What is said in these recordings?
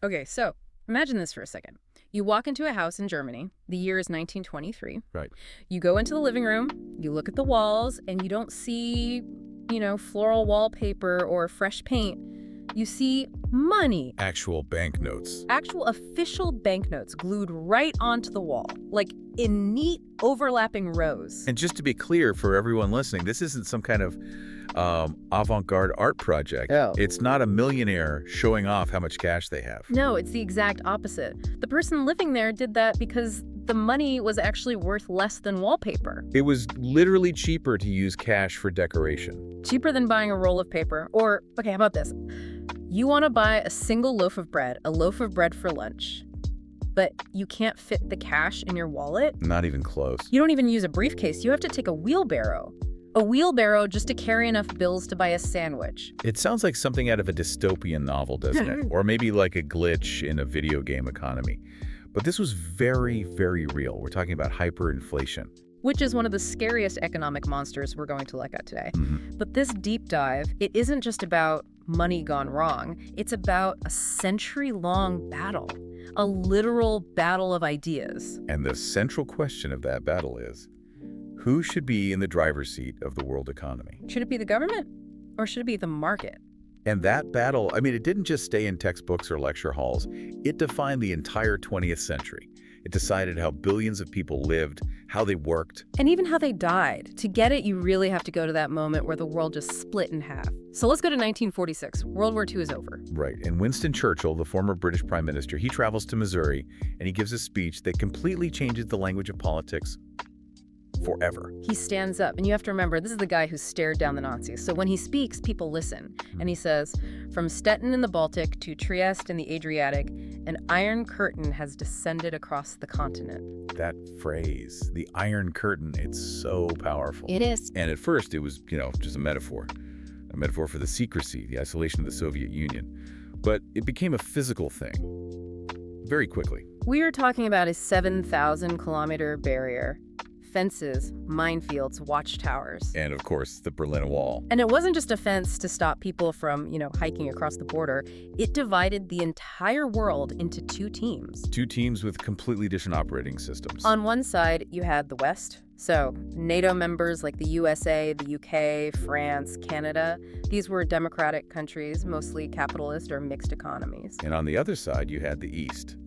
Okay, so imagine this for a second. You walk into a house in Germany. The year is 1923. Right. You go into the living room, you look at the walls, and you don't see, floral wallpaper or fresh paint. You see money. Actual banknotes. Actual official banknotes glued right onto the wall, like in neat overlapping rows. And just to be clear for everyone listening, this isn't some kind of avant-garde art project. Oh. It's not a millionaire showing off how much cash they have. No, it's the exact opposite. The person living there did that because the money was actually worth less than wallpaper. It was literally cheaper to use cash for decoration. Cheaper than buying a roll of paper. Or, okay, how about this? You want to buy a single loaf of bread, for lunch, but you can't fit the cash in your wallet? Not even close. You don't even use a briefcase. You have to take a wheelbarrow. A wheelbarrow just to carry enough bills to buy a sandwich. It sounds like something out of a dystopian novel, doesn't it? Or maybe like a glitch in a video game economy. But this was very, very real. We're talking about hyperinflation. Which is one of the scariest economic monsters we're going to look at today. Mm-hmm. But this deep dive, it isn't just about money gone wrong. It's about a century-long battle, a literal battle of ideas. And the central question of that battle is, who should be in the driver's seat of the world economy? Should it be the government or should it be the market? And that battle, it didn't just stay in textbooks or lecture halls. It defined the entire 20th century. It decided how billions of people lived, how they worked. And even how they died. To get it, you really have to go to that moment where the world just split in half. So let's go to 1946. World War II is over. Right. And Winston Churchill, the former British Prime Minister, he travels to Missouri and he gives a speech that completely changes the language of politics forever. He stands up, and you have to remember, this is the guy who stared down the Nazis. So when he speaks, people listen. And he says, from Stettin in the Baltic to Trieste in the Adriatic, an iron curtain has descended across the continent. That phrase, the Iron Curtain, it's so powerful. It is. And at first, it was, just a metaphor for the secrecy, the isolation of the Soviet Union. But it became a physical thing very quickly. We are talking about a 7,000-kilometer barrier. Fences, minefields, watchtowers. And of course, the Berlin Wall. And it wasn't just a fence to stop people from, hiking across the border. It divided the entire world into two teams. Two teams with completely different operating systems. On one side, you had the West. So NATO members like the USA, the UK, France, Canada. These were democratic countries, mostly capitalist or mixed economies. And on the other side, you had the East,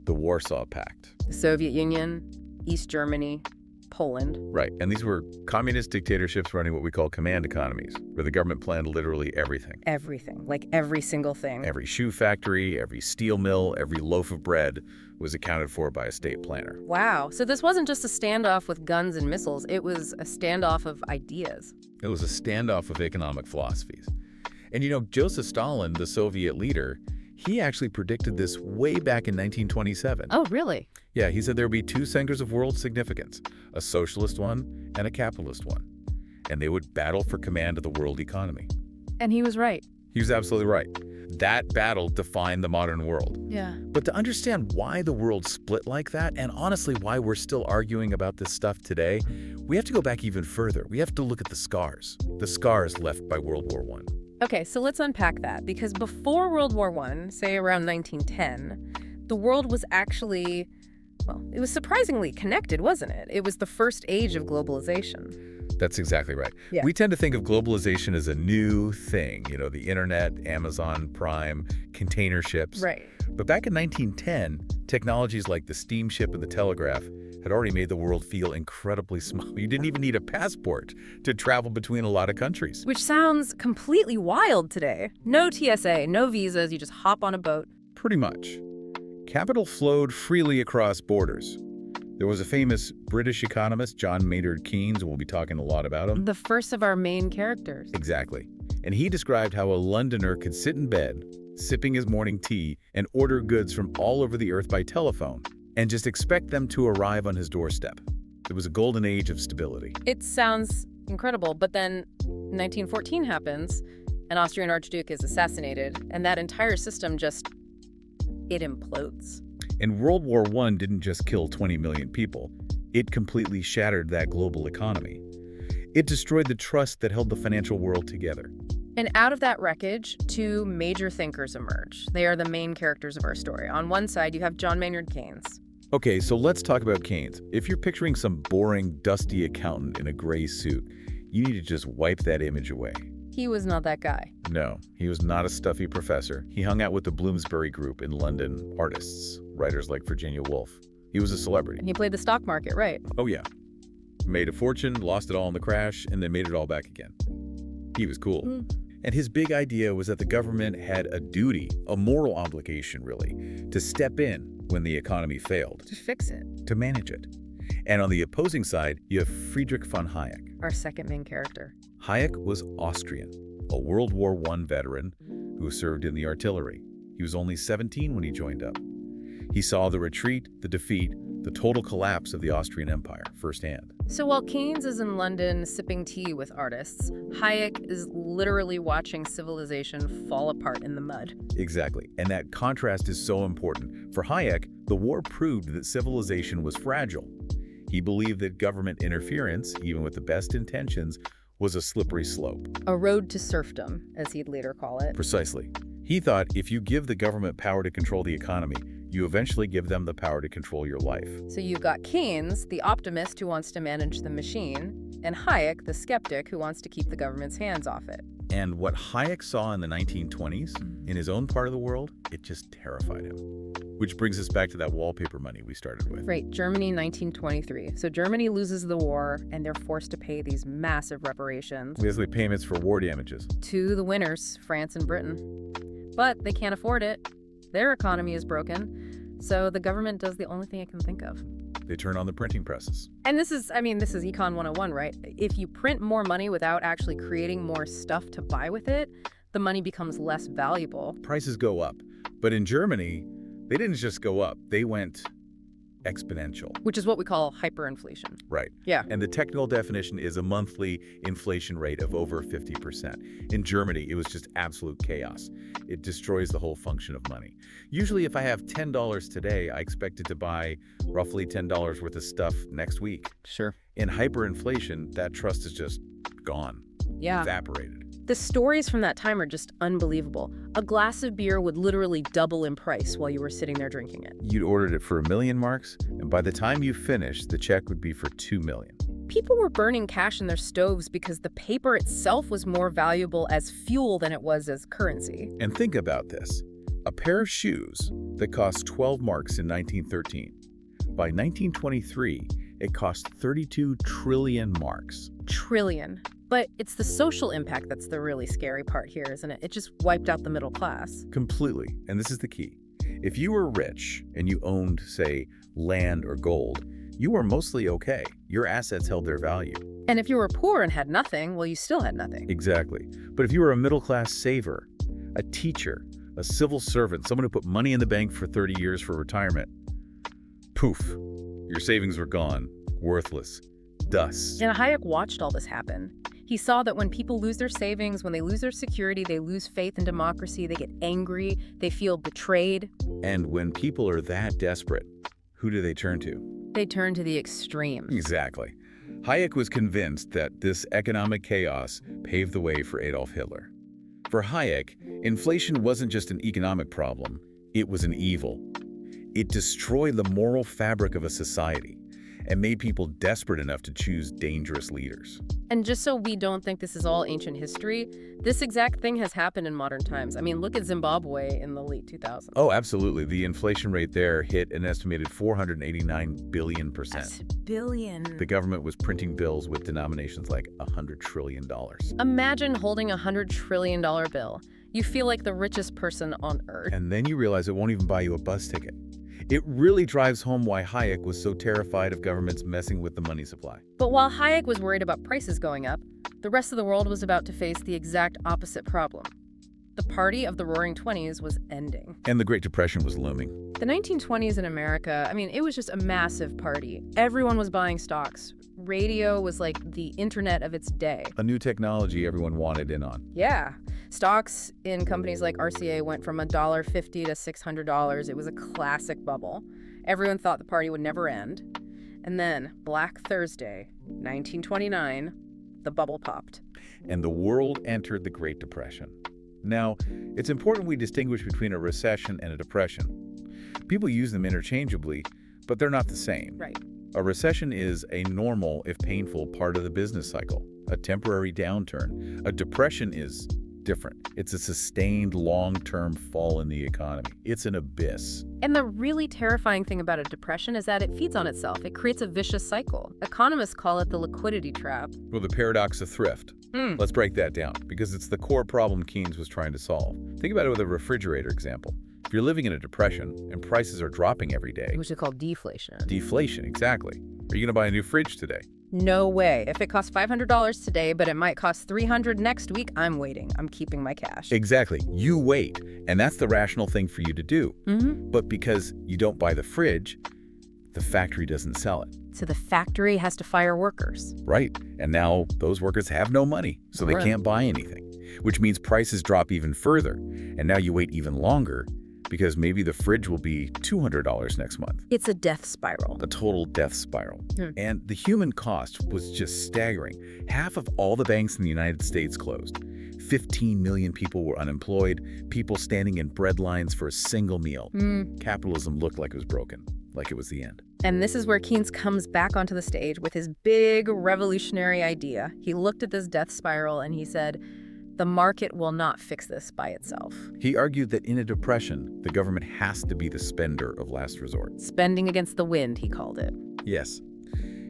the Warsaw Pact. The Soviet Union, East Germany, Poland. Right, and these were communist dictatorships running what we call command economies, where the government planned literally everything. Everything, like every single thing. Every shoe factory, every steel mill, every loaf of bread was accounted for by a state planner. Wow, so this wasn't just a standoff with guns and missiles, it was a standoff of ideas. It was a standoff of economic philosophies. And Joseph Stalin, the Soviet leader, he actually predicted this way back in 1927. Oh, really? Yeah, he said there would be two centers of world significance, a socialist one and a capitalist one. And they would battle for command of the world economy. And he was right. He was absolutely right. That battle defined the modern world. Yeah. But to understand why the world split like that, and honestly why we're still arguing about this stuff today, we have to go back even further. We have to look at the scars left by World War I. Okay, so let's unpack that, because before World War I, say around 1910, the world was actually, it was surprisingly connected, wasn't it? It was the first age of globalization. That's exactly right. Yeah. We tend to think of globalization as a new thing, the internet, Amazon Prime, container ships. Right. But back in 1910, technologies like the steamship and the telegraph had already made the world feel incredibly small. You didn't even need a passport to travel between a lot of countries. Which sounds completely wild today. No TSA, no visas, you just hop on a boat. Pretty much. Capital flowed freely across borders. There was a famous British economist, John Maynard Keynes, and we'll be talking a lot about him. The first of our main characters. Exactly. And he described how a Londoner could sit in bed, sipping his morning tea, and order goods from all over the earth by telephone, and just expect them to arrive on his doorstep. It was a golden age of stability. It sounds incredible, but then 1914 happens, an Austrian Archduke is assassinated, and that entire system it implodes. And World War I didn't just kill 20 million people. It completely shattered that global economy. It destroyed the trust that held the financial world together. And out of that wreckage, two major thinkers emerge. They are the main characters of our story. On one side, you have John Maynard Keynes. Okay, so let's talk about Keynes. If you're picturing some boring, dusty accountant in a gray suit, you need to just wipe that image away. He was not that guy. No, he was not a stuffy professor. He hung out with the Bloomsbury Group in London, artists, writers like Virginia Woolf. He was a celebrity. And he played the stock market, right? Oh yeah. Made a fortune, lost it all in the crash, and then made it all back again. He was cool. And his big idea was that the government had a duty, a moral obligation really, to step in when the economy failed. To fix it. To manage it. And on the opposing side, you have Friedrich von Hayek. Our second main character. Hayek was Austrian, a World War I veteran who served in the artillery. He was only 17 when he joined up. He saw the retreat, the defeat, the total collapse of the Austrian Empire firsthand. So while Keynes is in London sipping tea with artists, Hayek is literally watching civilization fall apart in the mud. Exactly, and that contrast is so important. For Hayek, the war proved that civilization was fragile. He believed that government interference, even with the best intentions, was a slippery slope. A road to serfdom, as he'd later call it. Precisely. He thought if you give the government power to control the economy, you eventually give them the power to control your life. So you've got Keynes, the optimist who wants to manage the machine, and Hayek, the skeptic who wants to keep the government's hands off it. And what Hayek saw in the 1920s, in his own part of the world, it just terrified him. Which brings us back to that wallpaper money we started with. Right, Germany, 1923. So Germany loses the war, and they're forced to pay these massive reparations. Basically payments for war damages. To the winners, France and Britain. But they can't afford it. Their economy is broken, so the government does the only thing it can think of. They turn on the printing presses. And this is Econ 101, right? If you print more money without actually creating more stuff to buy with it, the money becomes less valuable. Prices go up. But in Germany, they didn't just go up, they went exponential. Which is what we call hyperinflation. Right. Yeah. And the technical definition is a monthly inflation rate of over 50%. In Germany, it was just absolute chaos. It destroys the whole function of money. Usually, if I have $10 today, I expect it to buy roughly $10 worth of stuff next week. Sure. In hyperinflation, that trust is just gone. Yeah. Evaporated. The stories from that time are just unbelievable. A glass of beer would literally double in price while you were sitting there drinking it. You'd ordered it for $1 million marks, and by the time you finished, the check would be for $2 million. People were burning cash in their stoves because the paper itself was more valuable as fuel than it was as currency. And think about this. A pair of shoes that cost 12 marks in 1913. By 1923, it cost 32 trillion marks. Trillion. But it's the social impact that's the really scary part here, isn't it? It just wiped out the middle class. Completely. And this is the key. If you were rich and you owned, say, land or gold, you were mostly okay. Your assets held their value. And if you were poor and had nothing, well, you still had nothing. Exactly. But if you were a middle-class saver, a teacher, a civil servant, someone who put money in the bank for 30 years for retirement, poof, your savings were gone, worthless, dust. And Hayek watched all this happen. He saw that when people lose their savings, when they lose their security, they lose faith in democracy, they get angry, they feel betrayed. And when people are that desperate, who do they turn to? They turn to the extremes. Exactly. Hayek was convinced that this economic chaos paved the way for Adolf Hitler. For Hayek, inflation wasn't just an economic problem, it was an evil. It destroyed the moral fabric of a society and made people desperate enough to choose dangerous leaders. And just so we don't think this is all ancient history, this exact thing has happened in modern times. I mean, look at Zimbabwe in the late 2000s. Oh, absolutely. The inflation rate there hit an estimated 489 billion%. That's a billion. The government was printing bills with denominations like $100 trillion. Imagine holding a $100 trillion bill. You feel like the richest person on earth. And then you realize it won't even buy you a bus ticket. It really drives home why Hayek was so terrified of governments messing with the money supply. But while Hayek was worried about prices going up, the rest of the world was about to face the exact opposite problem. The party of the Roaring Twenties was ending. And the Great Depression was looming. The 1920s in America, it was just a massive party. Everyone was buying stocks. Radio was like the internet of its day. A new technology everyone wanted in on. Yeah. Stocks in companies like RCA went from $1.50 to $600. It was a classic bubble. Everyone thought the party would never end. And then, Black Thursday, 1929, the bubble popped. and the world entered the Great Depression. Now, it's important we distinguish between a recession and a depression. People use them interchangeably, but they're not the same. Right. A recession is a normal, if painful, part of the business cycle, a temporary downturn. A depression is different. It's a sustained, long-term fall in the economy. It's an abyss. And the really terrifying thing about a depression is that it feeds on itself. It creates a vicious cycle. Economists call it the liquidity trap. Well, the paradox of thrift. Let's break that down, because it's the core problem Keynes was trying to solve. Think about it with a refrigerator example. If you're living in a depression and prices are dropping every day... Which is called deflation. Deflation, exactly. Are you going to buy a new fridge today? No way. If it costs $500 today, but it might cost $300 next week, I'm waiting. I'm keeping my cash. Exactly. You wait. And that's the rational thing for you to do. But because you don't buy the fridge, the factory doesn't sell it. So the factory has to fire workers. Right. And now those workers have no money, so they can't buy anything, which means prices drop even further. And now you wait even longer because maybe the fridge will be $200 next month. It's a death spiral. A total death spiral. And the human cost was just staggering. Half of all the banks in the United States closed. 15 million people were unemployed, people standing in bread lines for a single meal. Capitalism looked like it was broken, like it was the end. And this is where Keynes comes back onto the stage with his big revolutionary idea. He looked at this death spiral and he said, the market will not fix this by itself. He argued that in a depression, the government has to be the spender of last resort. Spending against the wind, he called it. Yes.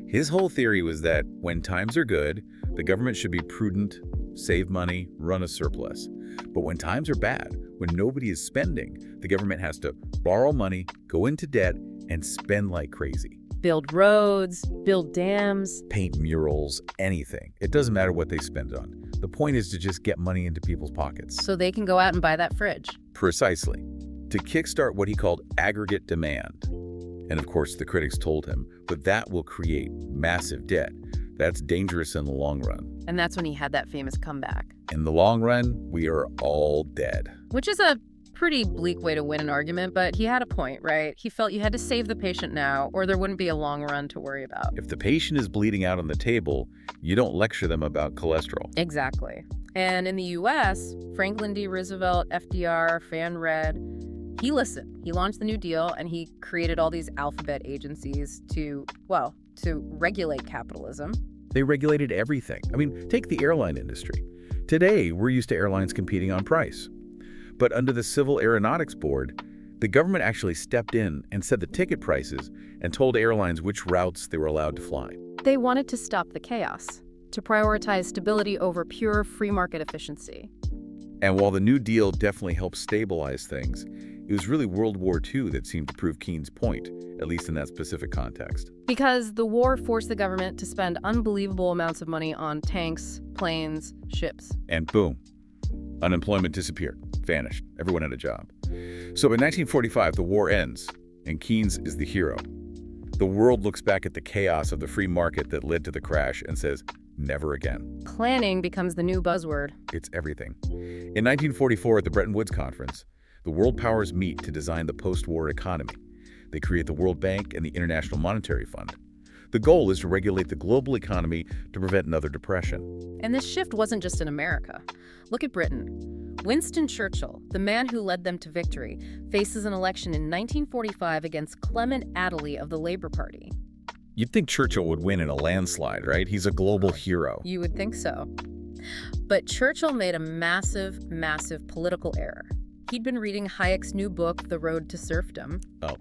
His whole theory was that when times are good, the government should be prudent, save money, run a surplus. But when times are bad, when nobody is spending, the government has to borrow money, go into debt, and spend like crazy. Build roads, build dams. Paint murals, anything. It doesn't matter what they spend it on. The point is to just get money into people's pockets. So they can go out and buy that fridge. Precisely. To kickstart what he called aggregate demand. And of course, the critics told him, but that will create massive debt. That's dangerous in the long run. And that's when he had that famous comeback. In the long run, we are all dead. Which is a pretty bleak way to win an argument, but he had a point, right? He felt you had to save the patient now, or there wouldn't be a long run to worry about. If the patient is bleeding out on the table, you don't lecture them about cholesterol. Exactly. And in the U.S., Franklin D. Roosevelt, FDR, Fan Red, he listened. He launched the New Deal, and he created all these alphabet agencies to regulate capitalism. They regulated everything. I mean, take the airline industry. Today, we're used to airlines competing on price. But under the Civil Aeronautics Board, the government actually stepped in and set the ticket prices and told airlines which routes they were allowed to fly. They wanted to stop the chaos, to prioritize stability over pure free market efficiency. And while the New Deal definitely helped stabilize things, it was really World War II that seemed to prove Keynes' point, at least in that specific context. Because the war forced the government to spend unbelievable amounts of money on tanks, planes, ships. And boom, unemployment disappeared, vanished. Everyone had a job. So in 1945, the war ends, and Keynes is the hero. The world looks back at the chaos of the free market that led to the crash and says, never again. Planning becomes the new buzzword. It's everything. In 1944, at the Bretton Woods Conference, the world powers meet to design the post-war economy. They create the World Bank and the International Monetary Fund. The goal is to regulate the global economy to prevent another depression. And this shift wasn't just in America. Look at Britain. Winston Churchill, the man who led them to victory, faces an election in 1945 against Clement Attlee of the Labour Party. You'd think Churchill would win in a landslide, right? He's a global hero. You would think so. But Churchill made a massive, massive political error. He'd been reading Hayek's new book, The Road to Serfdom. Oh.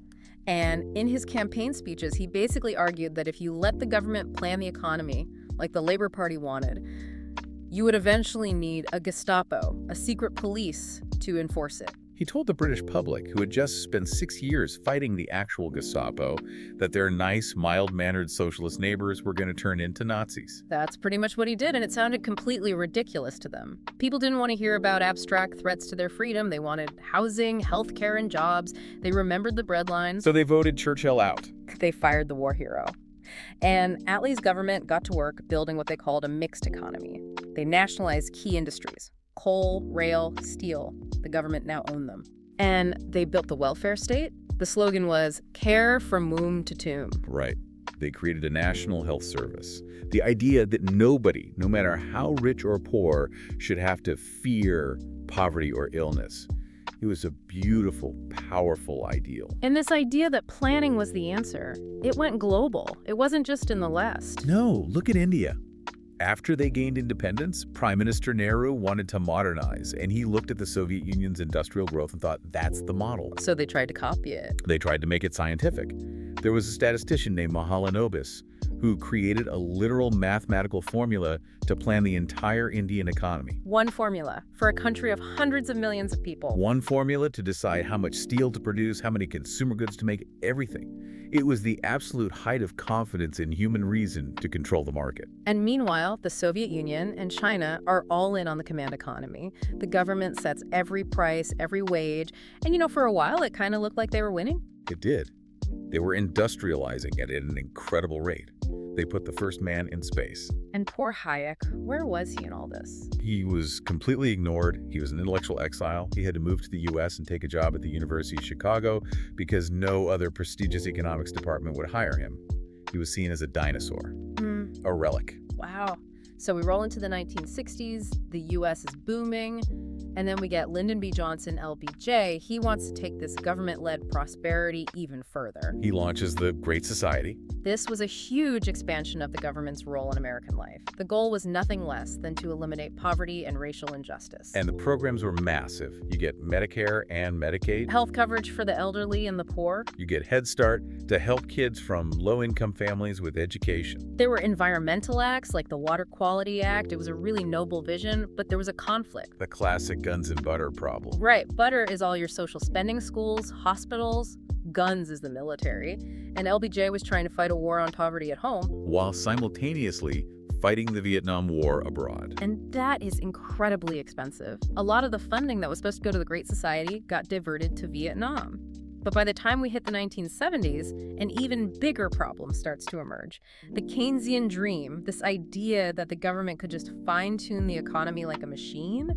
And in his campaign speeches, he basically argued that if you let the government plan the economy, like the Labour Party wanted, you would eventually need a Gestapo, a secret police, to enforce it. He told the British public, who had just spent 6 years fighting the actual Gestapo, that their nice, mild-mannered socialist neighbors were going to turn into Nazis. That's pretty much what he did, and it sounded completely ridiculous to them. People didn't want to hear about abstract threats to their freedom. They wanted housing, healthcare, and jobs. They remembered the breadlines. So they voted Churchill out. They fired the war hero. And Attlee's government got to work building what they called a mixed economy. They nationalized key industries. Coal, rail, steel. The government now owned them. And they built the welfare state. The slogan was, care from womb to tomb. Right. They created a national health service. The idea that nobody, no matter how rich or poor, should have to fear poverty or illness. It was a beautiful, powerful ideal. And this idea that planning was the answer, it went global. It wasn't just in the West. No, look at India. After they gained independence, Prime Minister Nehru wanted to modernize, and he looked at the Soviet Union's industrial growth and thought, that's the model. So they tried to copy it. They tried to make it scientific. There was a statistician named Mahalanobis who created a literal mathematical formula to plan the entire Indian economy. One formula for a country of hundreds of millions of people. One formula to decide how much steel to produce, how many consumer goods to make, everything. It was the absolute height of confidence in human reason to control the market. And meanwhile, the Soviet Union and China are all in on the command economy. The government sets every price, every wage, and for a while it kind of looked like they were winning. It did. They were industrializing it at an incredible rate. They put the first man in space. And poor Hayek, where was he in all this? He was completely ignored. He was an intellectual exile. He had to move to the U.S. and take a job at the University of Chicago because no other prestigious economics department would hire him. He was seen as a dinosaur, a relic. Wow. So we roll into the 1960s, the U.S. is booming, and then we get Lyndon B. Johnson, LBJ. He wants to take this government-led prosperity even further. He launches the Great Society. This was a huge expansion of the government's role in American life. The goal was nothing less than to eliminate poverty and racial injustice. And the programs were massive. You get Medicare and Medicaid. Health coverage for the elderly and the poor. You get Head Start to help kids from low-income families with education. There were environmental acts like the Water Quality Act. It was a really noble vision, but there was a conflict. The classic guns and butter problem. Right. Butter is all your social spending schools, hospitals. Guns is the military. And LBJ was trying to fight a war on poverty at home, while simultaneously fighting the Vietnam War abroad. And that is incredibly expensive. A lot of the funding that was supposed to go to the Great Society got diverted to Vietnam. But by the time we hit the 1970s, an even bigger problem starts to emerge. The Keynesian dream, this idea that the government could just fine-tune the economy like a machine,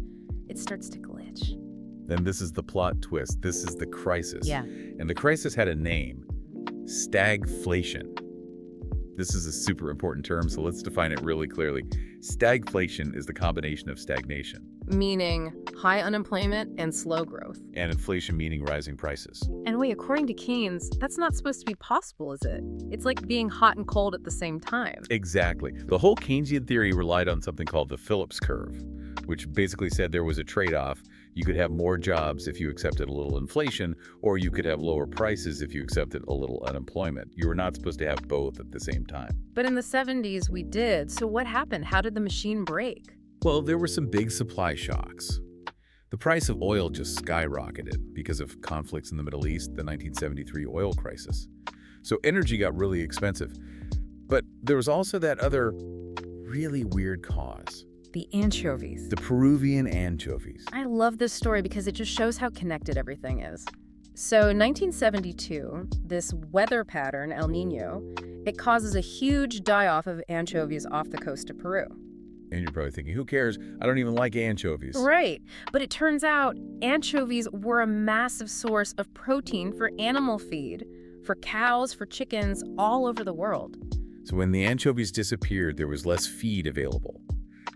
it starts to glitch. Then this is the plot twist. This is the crisis. Yeah. And the crisis had a name: stagflation. This is a super important term, so let's define it really clearly. Stagflation is the combination of stagnation. Meaning high unemployment and slow growth. And inflation meaning rising prices. And wait, according to Keynes, that's not supposed to be possible, is it? It's like being hot and cold at the same time. Exactly. The whole Keynesian theory relied on something called the Phillips curve, which basically said there was a trade-off. You could have more jobs if you accepted a little inflation, or you could have lower prices if you accepted a little unemployment. You were not supposed to have both at the same time. But in the 70s, we did. So what happened? How did the machine break? Well, there were some big supply shocks. The price of oil just skyrocketed because of conflicts in the Middle East, the 1973 oil crisis. So energy got really expensive. But there was also that other really weird cause. The anchovies. The Peruvian anchovies. I love this story because it just shows how connected everything is. So in 1972, this weather pattern, El Nino, it causes a huge die-off of anchovies off the coast of Peru. And you're probably thinking, who cares? I don't even like anchovies. Right. But it turns out anchovies were a massive source of protein for animal feed, for cows, for chickens, all over the world. So when the anchovies disappeared, there was less feed available.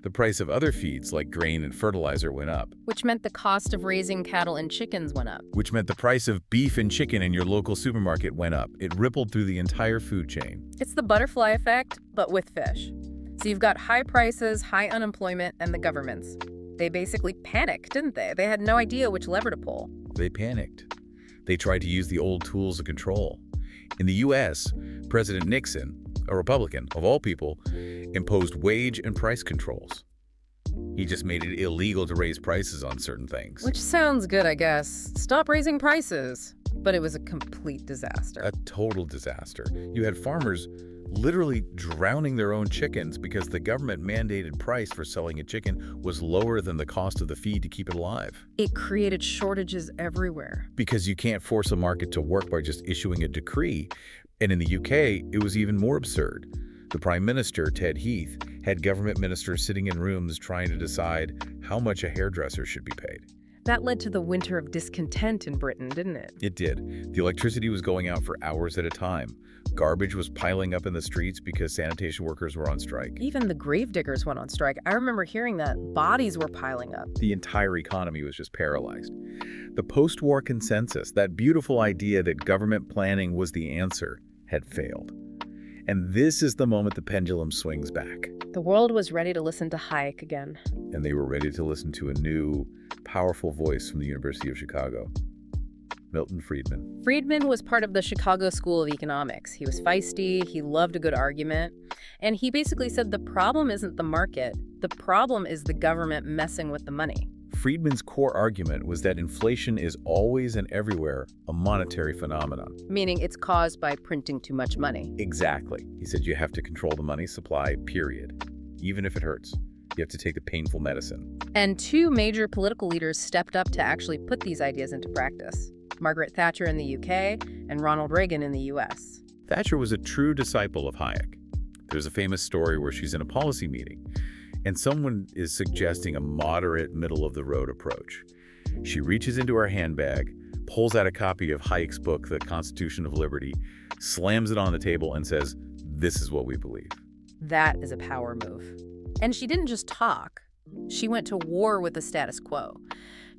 The price of other feeds like grain and fertilizer went up. Which meant the cost of raising cattle and chickens went up. Which meant the price of beef and chicken in your local supermarket went up. It rippled through the entire food chain. It's the butterfly effect, but with fish. So you've got high prices, high unemployment, and the governments. They basically panicked, didn't they? They had no idea which lever to pull. They panicked. They tried to use the old tools of control. In the U.S., President Nixon, a Republican of all people, imposed wage and price controls. He just made it illegal to raise prices on certain things. Which sounds good, I guess. Stop raising prices. But it was a complete disaster. A total disaster. You had farmers literally drowning their own chickens because the government mandated price for selling a chicken was lower than the cost of the feed to keep it alive. It created shortages everywhere. Because you can't force a market to work by just issuing a decree. And in the UK, it was even more absurd. The Prime Minister, Ted Heath, had government ministers sitting in rooms trying to decide how much a hairdresser should be paid. That led to the winter of discontent in Britain, didn't it? It did. The electricity was going out for hours at a time. Garbage was piling up in the streets because sanitation workers were on strike. Even the gravediggers went on strike. I remember hearing that. Bodies were piling up. The entire economy was just paralyzed. The post-war consensus, that beautiful idea that government planning was the answer, had failed. And this is the moment the pendulum swings back. The world was ready to listen to Hayek again. And they were ready to listen to a new, powerful voice from the University of Chicago, Milton Friedman. Friedman was part of the Chicago School of Economics. He was feisty, he loved a good argument, and he basically said the problem isn't the market, the problem is the government messing with the money. Friedman's core argument was that inflation is always and everywhere a monetary phenomenon. Meaning it's caused by printing too much money. Exactly. He said you have to control the money supply, period. Even if it hurts. You have to take the painful medicine. And two major political leaders stepped up to actually put these ideas into practice. Margaret Thatcher in the UK and Ronald Reagan in the US. Thatcher was a true disciple of Hayek. There's a famous story where she's in a policy meeting and someone is suggesting a moderate, middle-of-the-road approach. She reaches into her handbag, pulls out a copy of Hayek's book, The Constitution of Liberty, slams it on the table and says, "This is what we believe." That is a power move. And she didn't just talk. She went to war with the status quo.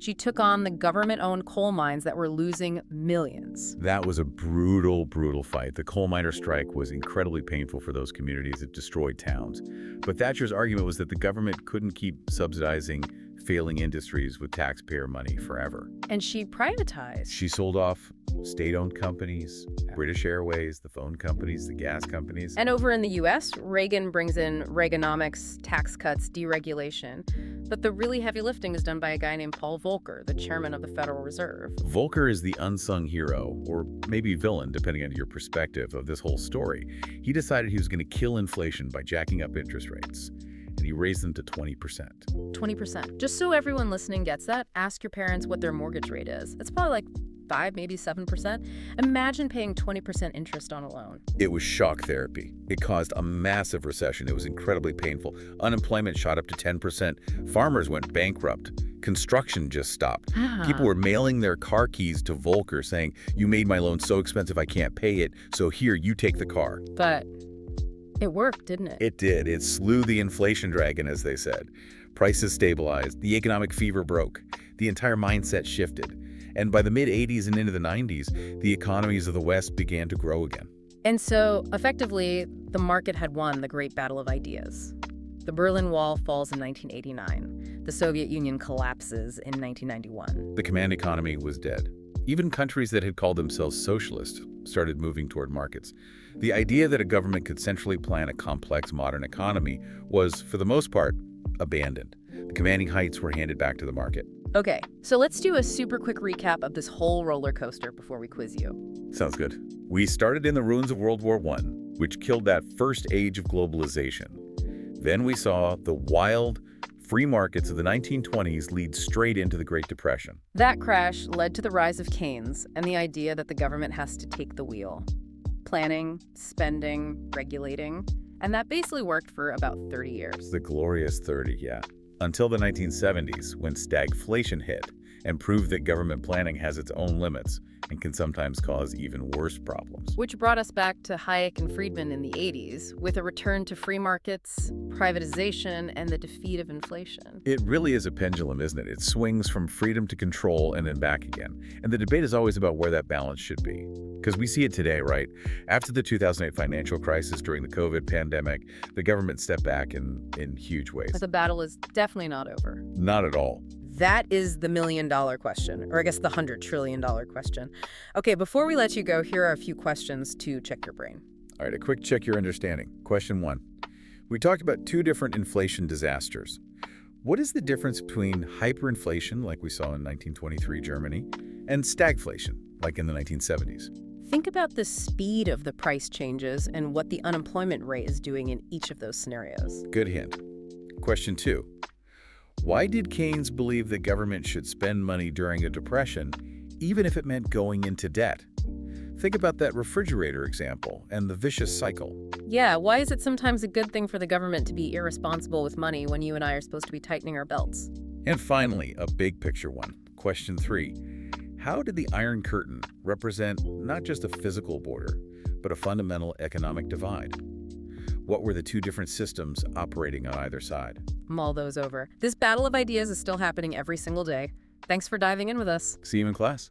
She took on the government-owned coal mines that were losing millions. That was a brutal, brutal fight. The coal miner strike was incredibly painful for those communities. It destroyed towns. But Thatcher's argument was that the government couldn't keep subsidizing failing industries with taxpayer money forever. And she privatized. She sold off state-owned companies, British Airways, the phone companies, the gas companies. And over in the US, Reagan brings in Reaganomics, tax cuts, deregulation. But the really heavy lifting is done by a guy named Paul Volcker, the chairman of the Federal Reserve. Volcker is the unsung hero, or maybe villain, depending on your perspective of this whole story. He decided he was going to kill inflation by jacking up interest rates. And he raised them to 20%. 20%. Just so everyone listening gets that, ask your parents what their mortgage rate is. It's probably like 5, maybe 7%. Imagine paying 20% interest on a loan. It was shock therapy. It caused a massive recession. It was incredibly painful. Unemployment shot up to 10%. Farmers went bankrupt. Construction just stopped. People were mailing their car keys to Volcker saying, "You made my loan so expensive I can't pay it, so here, you take the car." But it worked, didn't it? It did. It slew the inflation dragon, as they said. Prices stabilized. The economic fever broke. The entire mindset shifted. And by the mid-'80s and into the '90s, the economies of the West began to grow again. And so, effectively, the market had won the great battle of ideas. The Berlin Wall falls in 1989. The Soviet Union collapses in 1991. The command economy was dead. Even countries that had called themselves socialist started moving toward markets. The idea that a government could centrally plan a complex modern economy was, for the most part, abandoned. The commanding heights were handed back to the market. Okay, so let's do a super quick recap of this whole roller coaster before we quiz you. Sounds good. We started in the ruins of World War I, which killed that first age of globalization. Then we saw the wild, free markets of the 1920s lead straight into the Great Depression. That crash led to the rise of Keynes and the idea that the government has to take the wheel. Planning, spending, regulating, and that basically worked for about 30 years. The glorious 30, yeah. Until the 1970s, when stagflation hit and proved that government planning has its own limits and can sometimes cause even worse problems. Which brought us back to Hayek and Friedman in the 80s, with a return to free markets, privatization, and the defeat of inflation. It really is a pendulum, isn't it? It swings from freedom to control and then back again. And the debate is always about where that balance should be. Because we see it today, right? After the 2008 financial crisis during the COVID pandemic, the government stepped back in huge ways. But the battle is definitely not over. Not at all. That is the $1 million question, or I guess the $100 trillion question. Okay, before we let you go, here are a few questions to check your brain. All right, a quick check your understanding. Question 1. We talked about 2 different inflation disasters. What is the difference between hyperinflation, like we saw in 1923 Germany, and stagflation, like in the 1970s? Think about the speed of the price changes and what the unemployment rate is doing in each of those scenarios. Good hint. Question 2. Why did Keynes believe that government should spend money during a depression, even if it meant going into debt? Think about that refrigerator example and the vicious cycle. Yeah, why is it sometimes a good thing for the government to be irresponsible with money when you and I are supposed to be tightening our belts? And finally, a big picture one. Question 3. How did the Iron Curtain represent not just a physical border, but a fundamental economic divide? What were the two different systems operating on either side? Mull those over. This battle of ideas is still happening every single day. Thanks for diving in with us. See you in class.